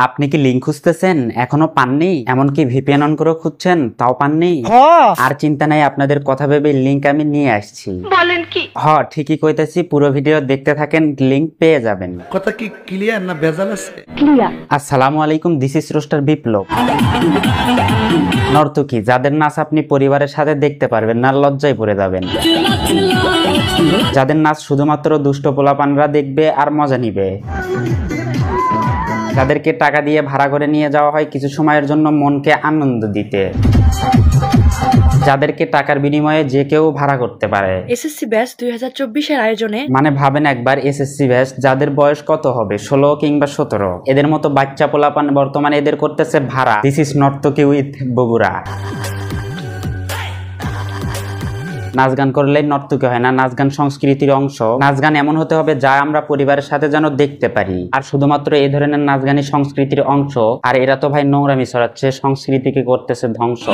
আপনি কি লিংক খুঁজতেছেন এখনো পাননি? এমনকি ভিপিএন অন করে খুঁজছেন তাও পাননি? আর চিন্তা নাই, আপনাদের কথা ভেবে লিংক আমি নিয়ে আসছি। বলেন কি? ঠিকই কইতেছি, পুরো ভিডিও দেখতে থাকেন, লিংক পেয়ে যাবেন। কথা কি ক্লিয়ার না ভেজাল আছে? ক্লিয়ার। আসসালামু আলাইকুম, দিস ইজ রোস্টার বিপ্লব। নর্তকী যাদের নাচ আপনি পরিবারের সাথে দেখতে পারবেন না, লজ্জায় পড়ে যাবেন। যাদের নাচ শুধুমাত্র দুষ্ট পোলাপানরা দেখবে আর মজা নিবে। যাদেরকে টাকা দিয়ে ভাড়া করে নিয়ে যাওয়া হয় কিছু সময়ের জন্য মনকে আনন্দ দিতে। যাদেরকে টাকার বিনিময়ে যে কেউ ভাড়া করতে পারে। এসএসসি ব্যাচ 2024 এর আয়োজনে মানে ভাবেন একবার, এসএসসি ব্যাচ যাদের বয়স কত হবে, 16 কিংবা 17, এদের মতো বাচ্চা পোলাপান বর্তমানে এদের করতেছে ভাড়া। দিস ইজ নর্তকী উইথ বগুড়া। নাচ গান করলেই নর্তকী হয় না, নাচ গান সংস্কৃতির অংশ। নাচ গান এমন হতে হবে যা আমরা পরিবারের সাথে যেন দেখতে পারি। আর শুধুমাত্র এই ধরনের নাচ গানই সংস্কৃতির অংশ। আর এরা তো ভাই নোংরামি ছড়াচ্ছে, সংস্কৃতিকে করতেছে ধ্বংস।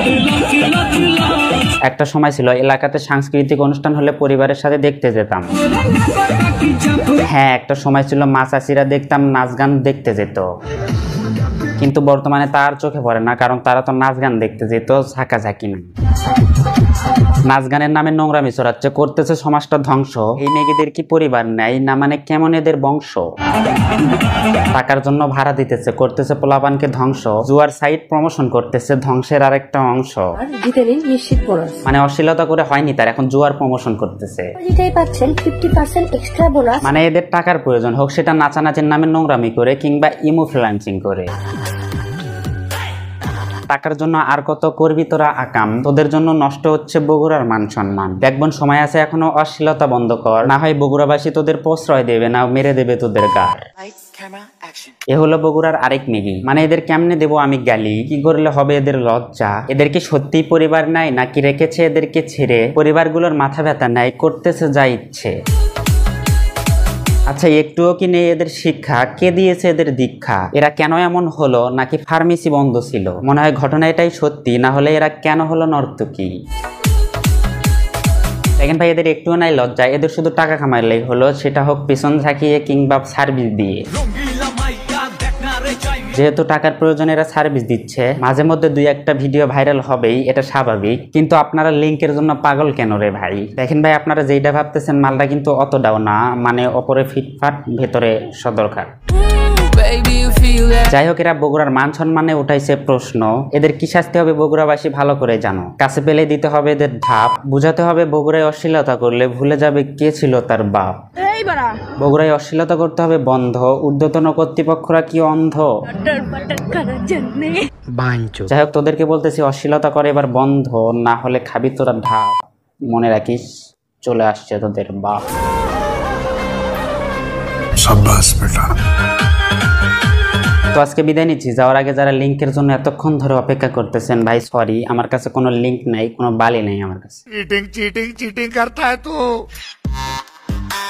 একটা সময় ছিল এলাকাতে সাংস্কৃতিক অনুষ্ঠান হলে পরিবারের সাথে দেখতে যেতাম। হ্যাঁ, একটা সময় ছিল মা চাচিরা দেখতাম নাচ গান দেখতে যেত। কিন্তু বর্তমানে তার চোখে পড়ে না, কারণ তারা তো নাচ গান দেখতে যেত, ঝাঁকাঝাঁকি না। নাচ গানের নামে নোংরামি ছড়াচ্ছে, করতেছে সমাজটা ধ্বংস। এই মেয়েদের কি পরিবার নেই না? মানে কেমন এদের বংশ? টাকার জন্য ভাড়া দিতেছে, করতেছে পোলাপানকে ধ্বংস। জুয়ার সাইট প্রমোশন করতেছে, ধ্বংসের আরেকটা অংশ। মানে অশ্লীলতা করে হয়নি তার, এখন জুয়ার প্রমোশন করতেছে। মানে এদের টাকার প্রয়োজন, হোক সেটা নাচানাচির নামে নোংরামি করে কিংবা ইমোফ্লুয়েন্সিং করে। টাকার জন্য আর কত করবি তোরা আকাম, তোদের জন্য নষ্ট হচ্ছে বগুড়ার মান সম্মান। দেখবেন সময় আছে এখনো, অশ্লীলতা বন্ধ কর, না হয় বগুড়াবাসী তোদের প্রশ্রয় দেবে না, মেরে দেবে তোদের গার। এ হলো বগুড়ার আরেক মেগি। মানে এদের কেমনে দেবো আমি গালি? কি করলে হবে এদের লজ্জা? এদের কি সত্যিই পরিবার নাই নাকি রেখেছে এদেরকে ছেড়ে? পরিবারগুলোর মাথা ব্যথা নাই, করতেছে যা ইচ্ছে। আচ্ছা, একটুও কি নেই এদের শিক্ষা? কে দিয়েছে এদের দীক্ষা? এরা কেন এমন হলো? নাকি ফার্মেসি বন্ধ ছিল? মনে হয় ঘটনা এটাই সত্যি, না হলে এরা কেন হলো নর্তকী? দেখেন ভাই, এদের একটুও নাই লজ্জা। এদের শুধু টাকা কামাইলেই হলো, সেটা হোক পিছন ঝাঁকিয়ে কিংবা সার্ভিস দিয়ে। যেহেতু টাকার প্রয়োজনে এরা সার্ভিস দিচ্ছে, মাঝে মধ্যে দুই একটা ভিডিও ভাইরাল হবেই, এটা স্বাভাবিক। কিন্তু আপনারা লিংকের জন্য পাগল কেন রে ভাই? দেখেন ভাই, আপনারা যেইটা ভাবতেছেন মালটা কিন্তু অতটাও না, মানে ওপরে ফিটফাট ভেতরে সদরকার। যাই হোক, এরা বগুড়ার মান সম্মানে উঠাইছে প্রশ্ন। এদের কি শাস্তি হবে বগুড়াবাসী ভালো করে জানো। কাছে পেলে দিতে হবে এদের ধাপ, বুঝাতে হবে বগুড়ায় অশ্লীলতা করলে ভুলে যাবে কে ছিল তার বাপ। বগুড়ায় অশ্লীলতা করতে হবে বন্ধ, ঊর্ধ্বতন কর্তৃপক্ষরা কি অন্ধ? যাই হোক, তোদেরকে বলতেছি অশ্লীলতা করে এবার বন্ধ, না হলে খাবি তোরা ঢাপ। মনে রাখিস, চলে আসছে তোদের বাপ। তো আজকে বিদায় নিচ্ছি। যাওয়ার আগে যারা লিংকের জন্য এতক্ষণ ধরে অপেক্ষা করতেছেন, ভাই সরি, আমার কাছে কোনো লিংক নাই, কোনো বালি নাই আমার কাছে। চিটিং করতা হ্যায়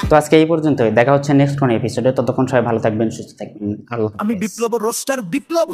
তো আজকে এই পর্যন্তই, দেখা হচ্ছে নেক্সট কোন এপিসোডে। ততক্ষণ সবাই ভালো থাকবেন, সুস্থ থাকবেন। আল্লাহ। আমি বিপ্লব রোস্টার বিপ্লব।